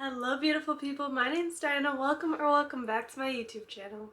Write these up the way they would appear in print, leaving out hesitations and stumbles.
Hello beautiful people, my name's Diana. Welcome back to my YouTube channel.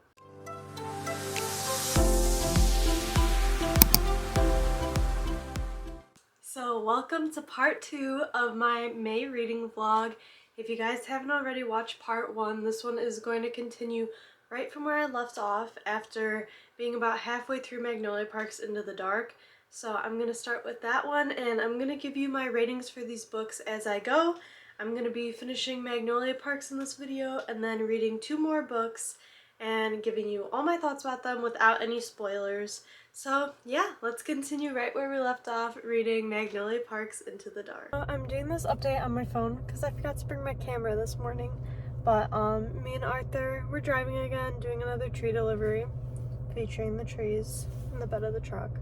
So welcome to part 2 of my May reading vlog. If you guys haven't already watched part 1, this one is going to continue right from where I left off after being about halfway through Magnolia Parks Into the Dark. So I'm going to start with that one and I'm going to give you my ratings for these books as I go. I'm going to be finishing Magnolia Parks in this video and then reading 2 more books and giving you all my thoughts about them without any spoilers. So yeah, let's continue right where we left off reading Magnolia Parks Into the Dark. I'm doing this update on my phone because I forgot to bring my camera this morning. But me and Arthur, we're driving again, doing another tree delivery featuring the trees in the bed of the truck.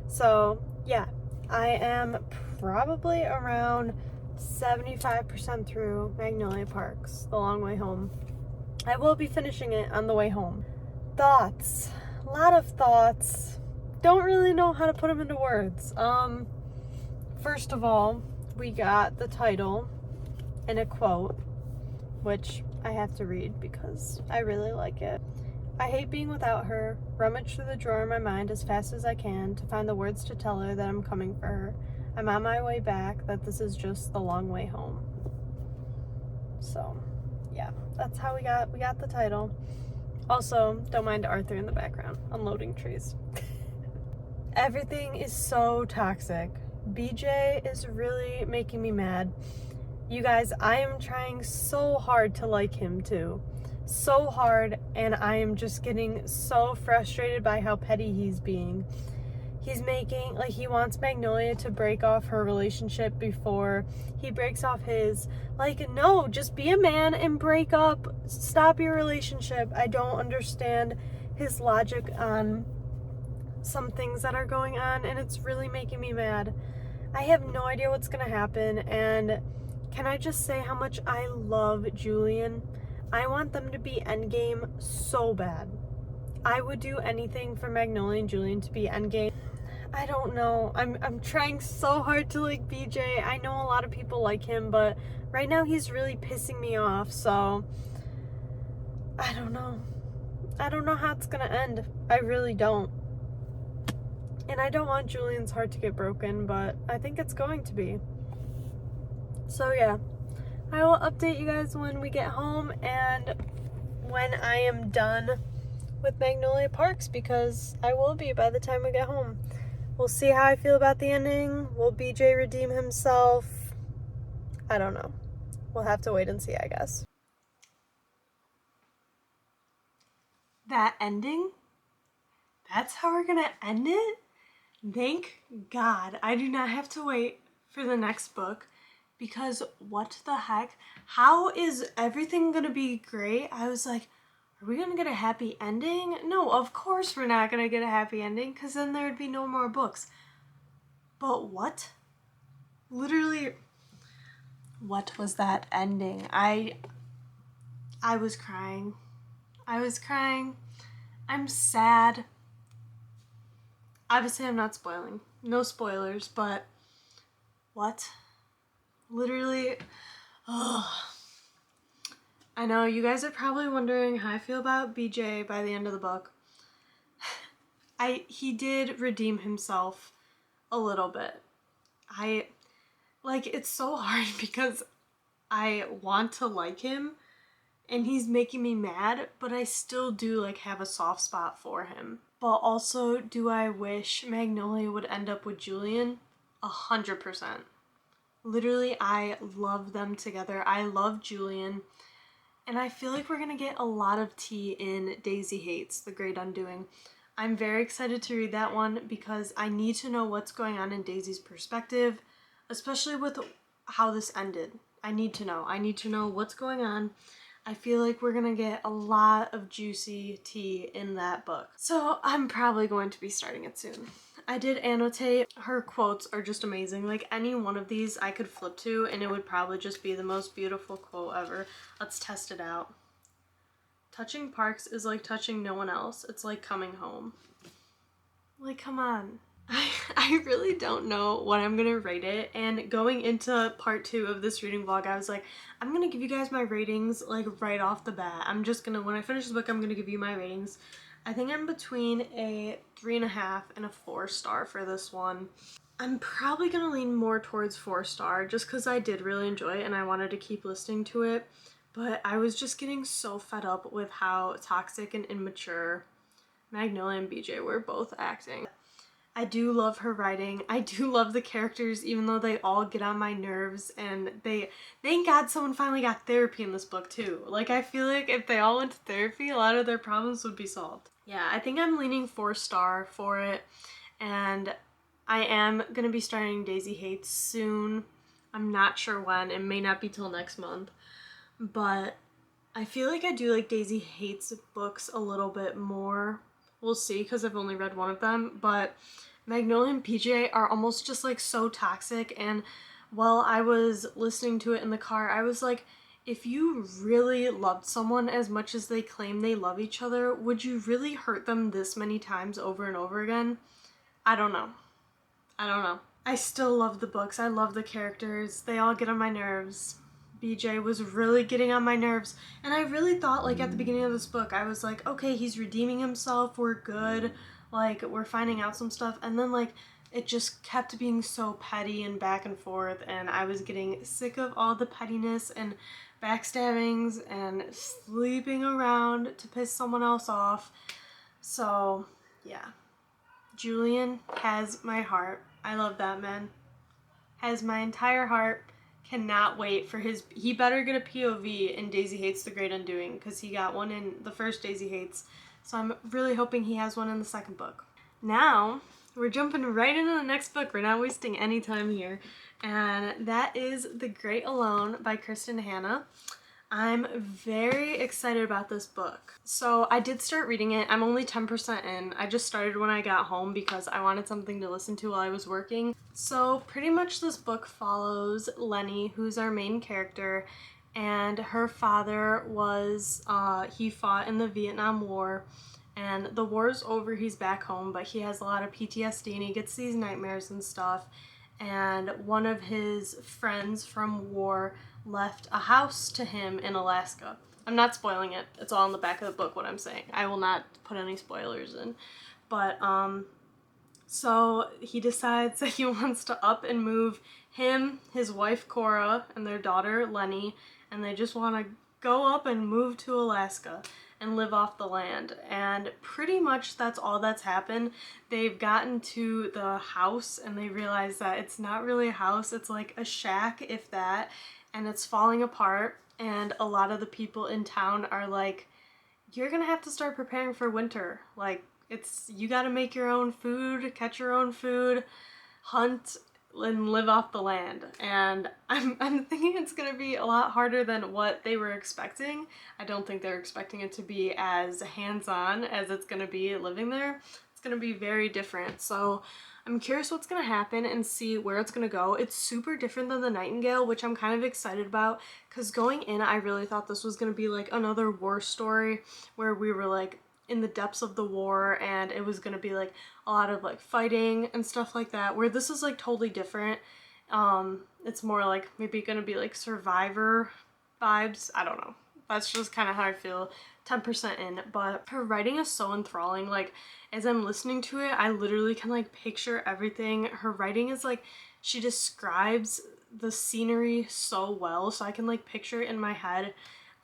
So yeah, I am probably around 75% through Magnolia Parks, the long way home. I will be finishing it on the way home. Thoughts. A lot of thoughts. Don't really know how to put them into words. First of all, we got the title and a quote, which I have to read because I really like it. I hate being without her. Rummage through the drawer in my mind as fast as I can to find the words to tell her that I'm coming for her. I'm on my way back, that this is just the long way home. So, yeah, that's how we got the title. Also, don't mind Arthur in the background, unloading trees. Everything is so toxic. BJ is really making me mad. You guys, I am trying so hard to like him too. So hard, and I am just getting so frustrated by how petty he's being. He's making, like, he wants Magnolia to break off her relationship before he breaks off his. Like, no, just be a man and break up. Stop your relationship. I don't understand his logic on some things that are going on, and it's really making me mad. I have no idea what's gonna happen, and can I just say how much I love Julian? I want them to be endgame so bad. I would do anything for Magnolia and Julian to be endgame. I don't know. I'm trying so hard to like BJ. I know a lot of people like him, but right now he's really pissing me off, so I don't know. I don't know how it's gonna end. I really don't. And I don't want Julian's heart to get broken, but I think it's going to be. So yeah, I will update you guys when we get home and when I am done with Magnolia Parks, because I will be by the time we get home. We'll see how I feel about the ending. Will BJ redeem himself? I don't know. We'll have to wait and see, I guess. That ending? That's how we're gonna end it? Thank God I do not have to wait for the next book, because what the heck? How is everything gonna be great? I was like, are we gonna get a happy ending? No, of course we're not gonna get a happy ending, because then there'd be no more books. But what? Literally, what was that ending? I was crying. I was crying. I'm sad. Obviously, I'm not spoiling. No spoilers, but what? Literally, ugh. I know, you guys are probably wondering how I feel about BJ by the end of the book. He did redeem himself a little bit. It's so hard because I want to like him and he's making me mad, but I still do have a soft spot for him. But also, do I wish Magnolia would end up with Julian? 100%. Literally, I love them together. I love Julian. And I feel like we're going to get a lot of tea in Daisy Hates, The Great Undoing. I'm very excited to read that one because I need to know what's going on in Daisy's perspective, especially with how this ended. I need to know. I need to know what's going on. I feel like we're going to get a lot of juicy tea in that book. So I'm probably going to be starting it soon. I did annotate. Her quotes are just amazing. Like, any one of these I could flip to and it would probably just be the most beautiful quote ever. Let's test it out. Touching Parks is like touching no one else. It's like coming home. Like, come on. I really don't know what I'm gonna rate it, and going into part 2 of this reading vlog, I was like, I'm gonna give you guys my ratings like right off the bat. I'm just gonna, when I finish the book, I'm gonna give you my ratings. I think I'm between a 3.5 and a 4-star for this one. I'm probably gonna lean more towards 4-star just because I did really enjoy it and I wanted to keep listening to it, but I was just getting so fed up with how toxic and immature Magnolia and BJ were both acting. I do love her writing. I do love the characters, even though they all get on my nerves, and thank God someone finally got therapy in this book too. Like, I feel like if they all went to therapy, a lot of their problems would be solved. Yeah, I think I'm leaning 4-star for it, and I am gonna be starting Daisy Hates soon. I'm not sure when. It may not be till next month, but I feel like I do like Daisy Hates books a little bit more. We'll see, because I've only read one of them, but Magnolia and PJ are almost just like so toxic, and while I was listening to it in the car, I was like, if you really loved someone as much as they claim they love each other, would you really hurt them this many times over and over again? I don't know. I don't know. I still love the books. I love the characters. They all get on my nerves. BJ was really getting on my nerves, and I really thought, like, at the beginning of this book, I was like, okay, he's redeeming himself, we're good, like, we're finding out some stuff, and then, like, it just kept being so petty and back and forth, and I was getting sick of all the pettiness and backstabbings and sleeping around to piss someone else off. So yeah, Julian has my heart. I love that man. Has my entire heart. Cannot wait for his, he better get a POV in Daisy Hates the Great Undoing, because he got one in the first Daisy Hates, so I'm really hoping he has one in the second book. Now we're jumping right into the next book. We're not wasting any time here, and that is The Great Alone by Kristen Hanna. I'm very excited about this book. So I did start reading it. I'm only 10% in. I just started when I got home because I wanted something to listen to while I was working. So pretty much this book follows Lenny, who's our main character, and her father was, he fought in the Vietnam War, and the war's over, he's back home, but he has a lot of PTSD and he gets these nightmares and stuff. And one of his friends from war left a house to him in Alaska. I'm not spoiling it. It's all in the back of the book what I'm saying. I will not put any spoilers in. But so he decides that he wants to up and move him, his wife Cora, and their daughter Lenny, and they just want to go up and move to Alaska and live off the land. And pretty much that's all that's happened. They've gotten to the house and they realize that it's not really a house, it's like a shack, if that, and it's falling apart, and a lot of the people in town are like, you're gonna have to start preparing for winter. Like, it's, you gotta make your own food, catch your own food, hunt, and live off the land. And I'm thinking it's gonna be a lot harder than what they were expecting. I don't think they're expecting it to be as hands-on as it's gonna be living there. It's gonna be very different. So I'm curious what's gonna happen and see where it's gonna go. It's super different than The Nightingale, which I'm kind of excited about, because going in, I really thought this was gonna be like another war story where we were like in the depths of the war and it was gonna be like a lot of like fighting and stuff like that, where this is like totally different. It's more like maybe gonna be like Survivor vibes. I don't know. That's just kind of how I feel. 10% in, but her writing is so enthralling. Like, as I'm listening to it, I literally can like picture everything. Her writing is like, she describes the scenery so well, so I can like picture it in my head,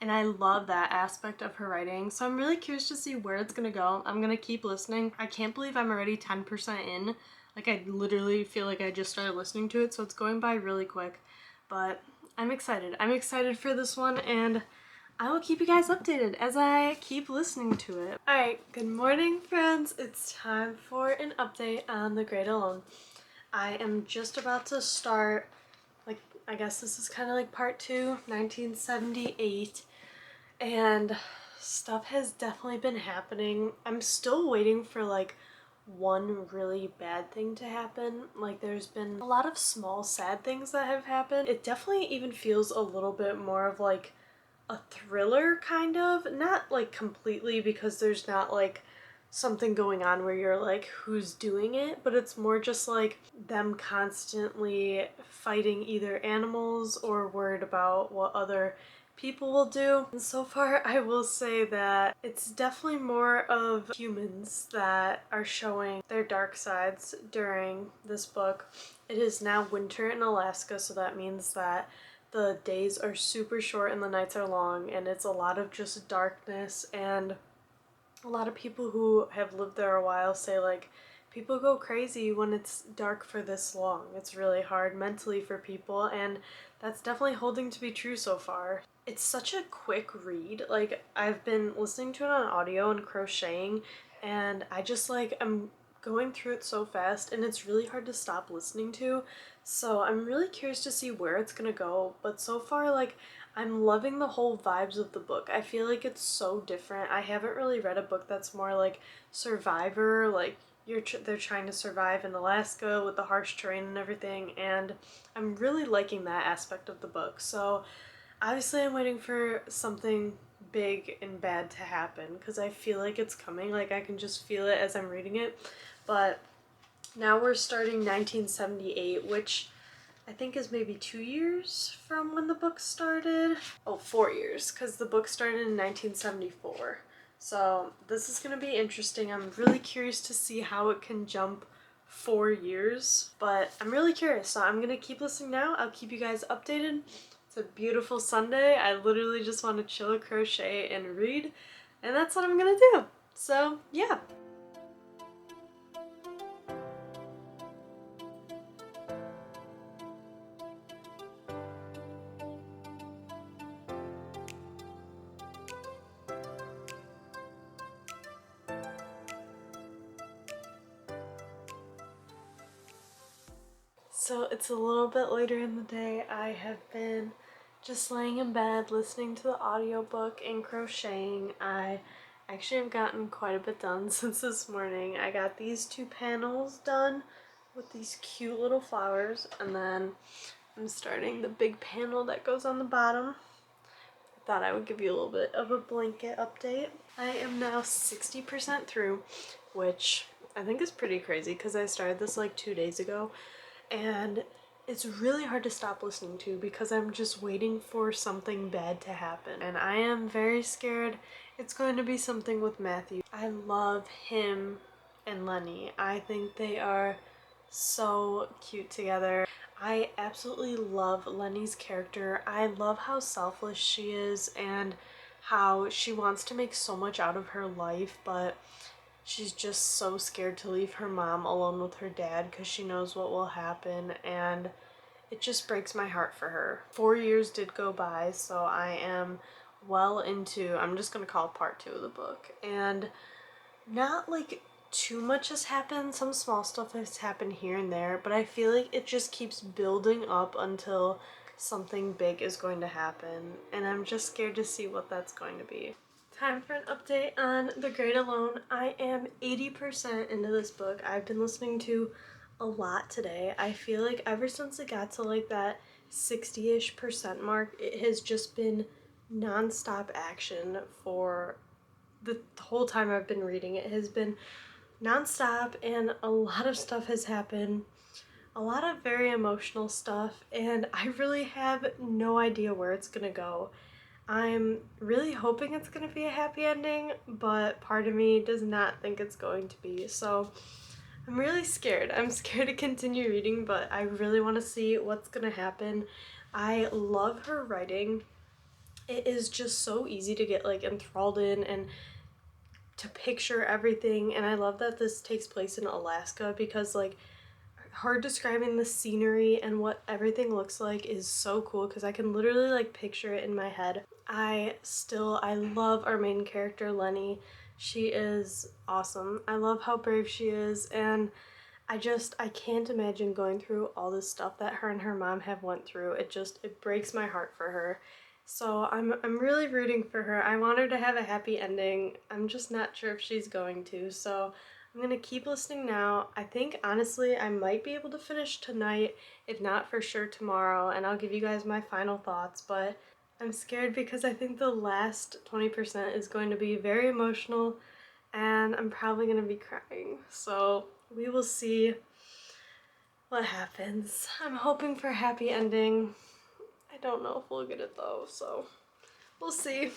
and I love that aspect of her writing. So I'm really curious to see where it's gonna go. I'm gonna keep listening. I can't believe I'm already 10% in. Like, I literally feel like I just started listening to it, so it's going by really quick, but I'm excited. I'm excited for this one, and I will keep you guys updated as I keep listening to it. Alright, good morning friends. It's time for an update on The Great Alone. I am just about to start, like, I guess this is kind of like part 2, 1978, and stuff has definitely been happening. I'm still waiting for like one really bad thing to happen. Like, there's been a lot of small sad things that have happened. It definitely even feels a little bit more of like a thriller, kind of, not like completely, because there's not like something going on where you're like, who's doing it? But it's more just like them constantly fighting either animals or worried about what other people will do. And so far I will say that it's definitely more of humans that are showing their dark sides during this book. It is now winter in Alaska, so that means that the days are super short and the nights are long, and it's a lot of just darkness. And a lot of people who have lived there a while say like people go crazy when it's dark for this long. It's really hard mentally for people, and that's definitely holding to be true so far. It's such a quick read. Like, I've been listening to it on audio and crocheting, and I just like I'm going through it so fast, and it's really hard to stop listening to. So I'm really curious to see where it's gonna go, but so far like I'm loving the whole vibes of the book. I feel like it's so different. I haven't really read a book that's more like survivor, like they're trying to survive in Alaska with the harsh terrain and everything, and I'm really liking that aspect of the book. So obviously I'm waiting for something big and bad to happen because I feel like it's coming. Like, I can just feel it as I'm reading it. But now we're starting 1978, which I think is maybe 2 years from when the book started. Oh, 4 years, because the book started in 1974. So this is going to be interesting. I'm really curious to see how it can jump 4 years, but I'm really curious. So I'm going to keep listening now. I'll keep you guys updated. It's a beautiful Sunday. I literally just want to chill, crochet, and read, and that's what I'm going to do. So yeah. So it's a little bit later in the day. I have been just laying in bed listening to the audiobook and crocheting. I actually have gotten quite a bit done since this morning. I got these 2 panels done with these cute little flowers, and then I'm starting the big panel that goes on the bottom. I thought I would give you a little bit of a blanket update. I am now 60% through, which I think is pretty crazy because I started this like 2 days ago. And it's really hard to stop listening to because I'm just waiting for something bad to happen. And I am very scared it's going to be something with Matthew. I love him and Lenny. I think they are so cute together. I absolutely love Lenny's character. I love how selfless she is and how she wants to make so much out of her life, but she's just so scared to leave her mom alone with her dad because she knows what will happen, and it just breaks my heart for her. 4 years did go by, so I am well into, I'm just going to call it part 2 of the book, and not like too much has happened. Some small stuff has happened here and there, but I feel like it just keeps building up until something big is going to happen, and I'm just scared to see what that's going to be. Time for an update on The Great Alone. I am 80% into this book. I've been listening to a lot today. I feel like ever since it got to like that 60-ish% mark, it has just been non-stop action for the whole time I've been reading. It has been non-stop, and a lot of stuff has happened. A lot of very emotional stuff, and I really have no idea where it's gonna go. I'm really hoping it's going to be a happy ending, but part of me does not think it's going to be. So I'm really scared. I'm scared to continue reading, but I really want to see what's going to happen. I love her writing. It is just so easy to get like enthralled in and to picture everything, and I love that this takes place in Alaska because like her describing the scenery and what everything looks like is so cool because I can literally like picture it in my head. I love our main character, Lenny. She is awesome. I love how brave she is, and I can't imagine going through all this stuff that her and her mom have went through. It breaks my heart for her. So I'm really rooting for her. I want her to have a happy ending. I'm just not sure if she's going to. So I'm gonna keep listening now. I think honestly I might be able to finish tonight, if not for sure tomorrow, and I'll give you guys my final thoughts, but I'm scared because I think the last 20% is going to be very emotional, and I'm probably gonna be crying. So we will see what happens. I'm hoping for a happy ending. I don't know if we'll get it though, so we'll see.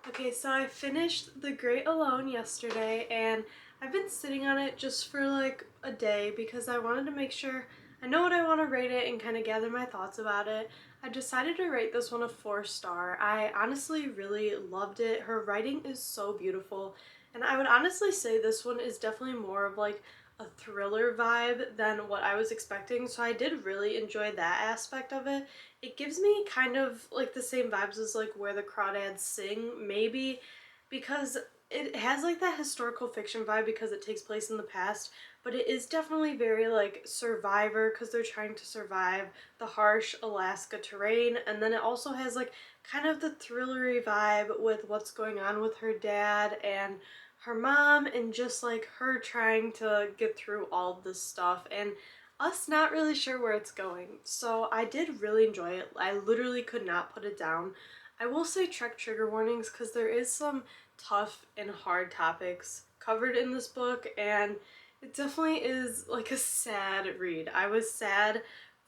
Okay, so I finished The Great Alone yesterday, and I've been sitting on it just for like a day because I wanted to make sure I know what I want to rate it and kind of gather my thoughts about it. I decided to rate this one a 4-star. I honestly really loved it. Her writing is so beautiful, and I would honestly say this one is definitely more of like a thriller vibe than what I was expecting, so I did really enjoy that aspect of it. It gives me kind of like the same vibes as like Where the Crawdads Sing, maybe, because it has like that historical fiction vibe because it takes place in the past, but it is definitely very like Survivor because they're trying to survive the harsh Alaska terrain, and then it also has like kind of the thrillery vibe with what's going on with her dad and her mom and just like her trying to get through all of this stuff and us not really sure where it's going. So I did really enjoy it. I literally could not put it down. I will say check trigger warnings because there is some tough and hard topics covered in this book, and it definitely is like a sad read. I was sad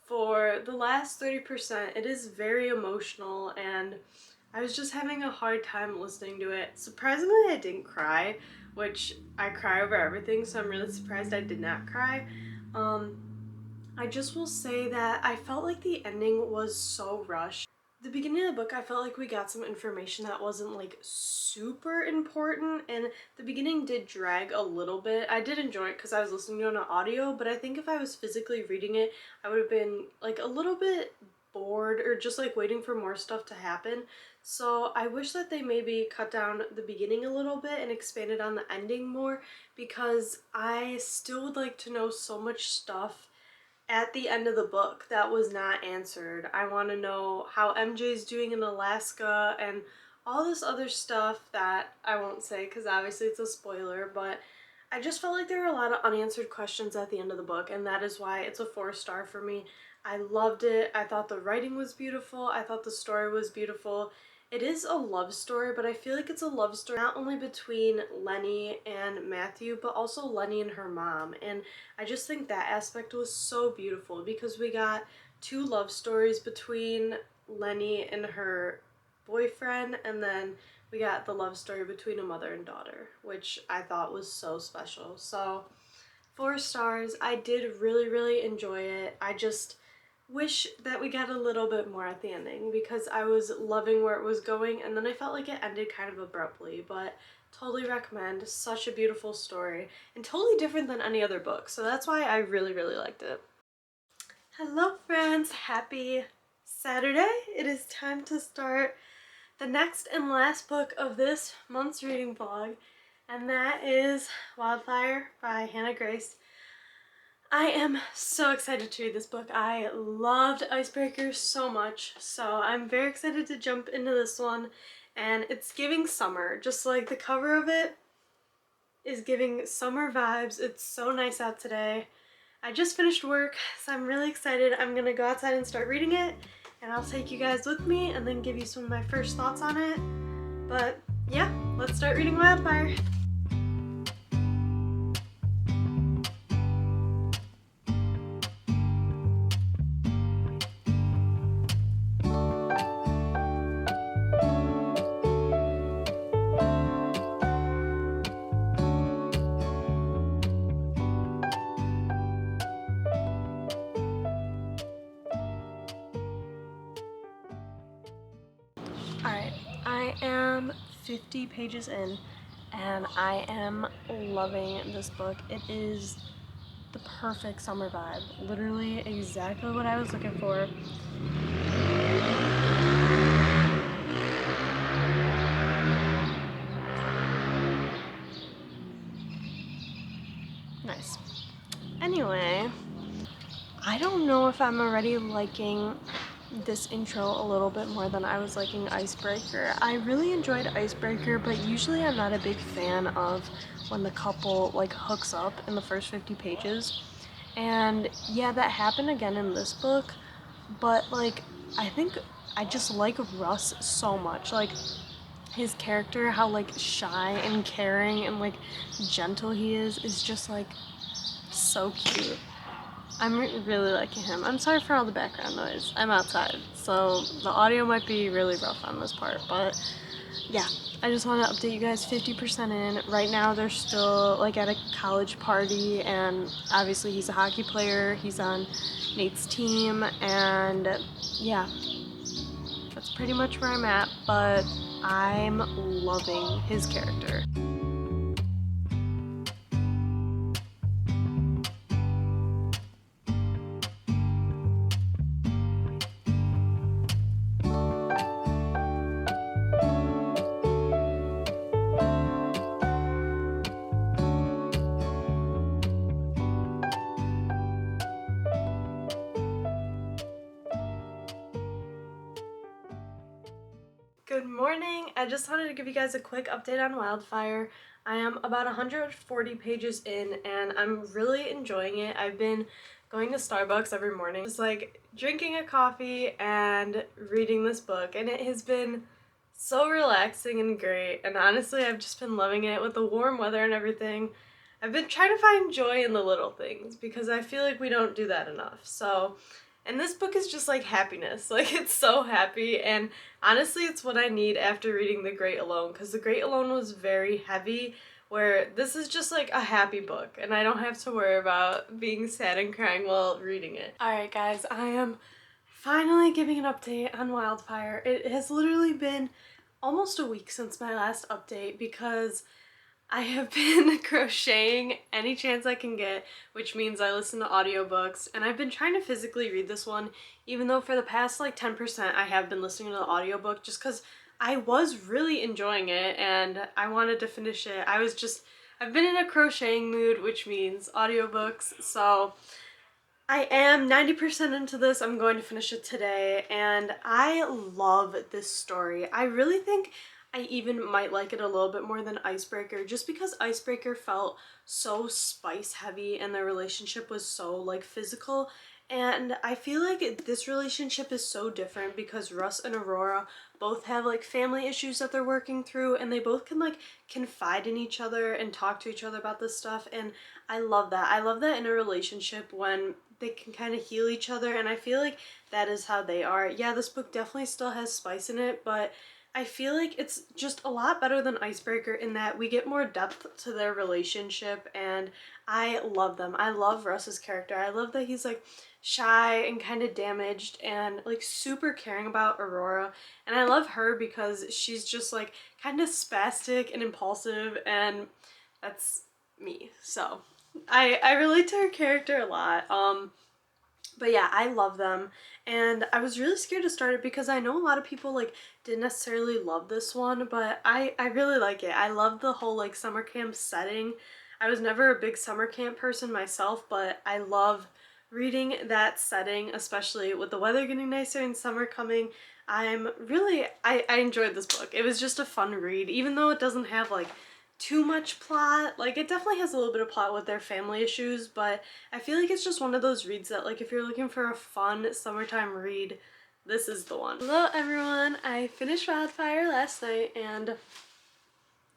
for the last 30%. It is very emotional, and I was just having a hard time listening to it. Surprisingly, I didn't cry, which I cry over everything, so I'm really surprised I did not cry. I just will say that I felt like the ending was so rushed. The beginning of the book, I felt like we got some information that wasn't like super important, and the beginning did drag a little bit. I did enjoy it because I was listening to it on audio, but I think if I was physically reading it, I would have been like a little bit bored or just like waiting for more stuff to happen. So I wish that they maybe cut down the beginning a little bit and expanded on the ending more, because I still would like to know so much stuff at the end of the book that was not answered. I want to know how MJ's doing in Alaska and all this other stuff that I won't say because obviously it's a spoiler, but I just felt like there were a lot of unanswered questions at the end of the book, and that is why it's a 4-star for me. I loved it. I thought the writing was beautiful. I thought the story was beautiful. It is a love story, but I feel like it's a love story not only between Lenny and Matthew, but also Lenny and her mom. And I just think that aspect was so beautiful because we got 2 love stories between Lenny and her boyfriend, and then we got the love story between a mother and daughter, which I thought was so special. So 4 stars. I did really enjoy it. I just wish that we got a little bit more at the ending because I was loving where it was going, and then I felt like it ended kind of abruptly, but totally recommend. Such a beautiful story and totally different than any other book, so that's why I really liked it. Hello friends, happy Saturday. It is time to start the next and last book of this month's reading vlog, and that is Wildfire by Hannah Grace. I am so excited to read this book. I loved Icebreaker so much, so I'm very excited to jump into this one, and it's giving summer. Just like the cover of it is giving summer vibes. It's so nice out today. I just finished work, so I'm really excited. I'm gonna go outside and start reading it, and I'll take you guys with me and then give you some of my first thoughts on it. But yeah, let's start reading Wildfire. Alright, I am 50 pages in, and I am loving this book. It is the perfect summer vibe. Literally exactly what I was looking for. Nice. Anyway, I don't know if I'm already liking this intro a little bit more than I was liking Icebreaker. I really enjoyed Icebreaker, but usually I'm not a big fan of when the couple like hooks up in the first 50 pages. And yeah, that happened again in this book, but like I think I just like Russ so much. Like his character, how like shy and caring and like gentle he is just like so cute. I'm really liking him. I'm sorry for all the background noise. I'm outside, so the audio might be really rough on this part, but yeah, I just want to update you guys. 50% in. Right now they're still like at a college party, and obviously he's a hockey player. He's on Nate's team, and yeah, that's pretty much where I'm at, but I'm loving his character. Good morning! I just wanted to give you guys a quick update on Wildfire. I am about 140 pages in and I'm really enjoying it. I've been going to Starbucks every morning, just like drinking a coffee and reading this book, and it has been so relaxing and great, and honestly I've just been loving it with the warm weather and everything. I've been trying to find joy in the little things because I feel like we don't do that enough. And this book is just like happiness. Like, it's so happy, and honestly it's what I need after reading The Great Alone, because The Great Alone was very heavy, where this is just like a happy book and I don't have to worry about being sad and crying while reading it. Alright guys, I am finally giving an update on Wildfire. It has literally been almost a week since my last update because I have been crocheting any chance I can get, which means I listen to audiobooks, and I've been trying to physically read this one, even though for the past like 10% I have been listening to the audiobook just because I was really enjoying it and I wanted to finish it. I've been in a crocheting mood, which means audiobooks, so I am 90% into this. I'm going to finish it today, and I love this story. I really think I even might like it a little bit more than Icebreaker, just because Icebreaker felt so spice heavy and their relationship was so like physical, and I feel like this relationship is so different because Russ and Aurora both have like family issues that they're working through, and they both can like confide in each other and talk to each other about this stuff, and I love that. I love that in a relationship when they can kind of heal each other, and I feel like that is how they are. Yeah, this book definitely still has spice in it, but I feel like it's just a lot better than Icebreaker in that we get more depth to their relationship, and I love them. I love Russ's character. I love that he's like shy and kind of damaged and like super caring about Aurora, and I love her because she's just like kind of spastic and impulsive, and that's me. So I relate to her character a lot. But yeah, I love them, and I was really scared to start it because I know a lot of people like didn't necessarily love this one, but I really like it. I love the whole like summer camp setting. I was never a big summer camp person myself, but I love reading that setting, especially with the weather getting nicer and summer coming. I enjoyed this book. It was just a fun read, even though it doesn't have like too much plot. Like, it definitely has a little bit of plot with their family issues, but I feel like it's just one of those reads that like if you're looking for a fun summertime read, this is the one. Hello everyone, I finished Wildfire last night and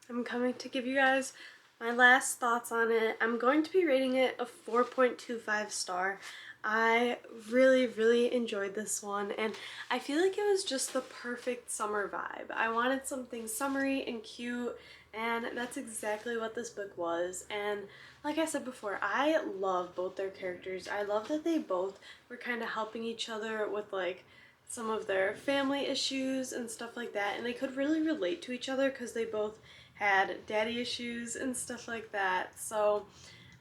I'm coming to give you guys my last thoughts on it. I'm going to be rating it a 4.25 star. I really enjoyed this one, and I feel like it was just the perfect summer vibe. I wanted something summery and cute, and that's exactly what this book was. And like I said before, I love both their characters. I love that they both were kind of helping each other with like some of their family issues and stuff like that, and they could really relate to each other because they both had daddy issues and stuff like that. So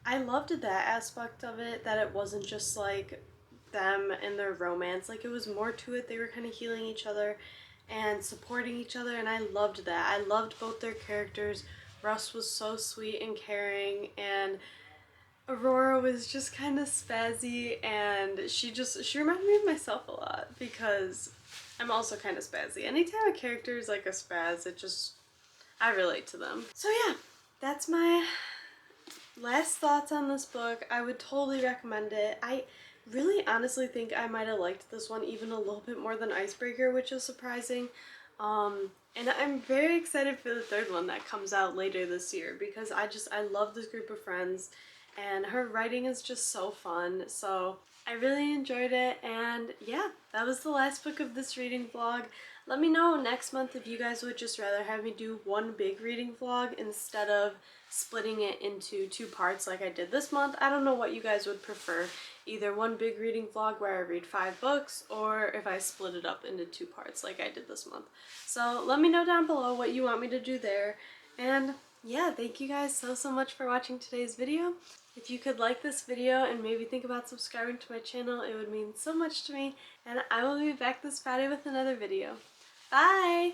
I loved that aspect of it, that it wasn't just like them and their romance. Like, it was more to it. They were kind of healing each other and supporting each other, and I loved that. I loved both their characters. Russ was so sweet and caring, and Aurora was just kind of spazzy, and she reminded me of myself a lot because I'm also kind of spazzy. Anytime a character is like a spaz, I relate to them. So yeah, that's my last thoughts on this book. I would totally recommend it. I really honestly think I might have liked this one even a little bit more than Icebreaker, which is surprising. And I'm very excited for the third one that comes out later this year because I love this group of friends and her writing is just so fun. So I really enjoyed it, and yeah, that was the last book of this reading vlog. Let me know next month if you guys would just rather have me do one big reading vlog instead of splitting it into 2 parts like I did this month. I don't know what you guys would prefer. Either one big reading vlog where I read 5 books, or if I split it up into 2 parts like I did this month. So let me know down below what you want me to do there. And yeah, thank you guys so much for watching today's video. If you could like this video and maybe think about subscribing to my channel, it would mean so much to me. And I will be back this Friday with another video. Bye!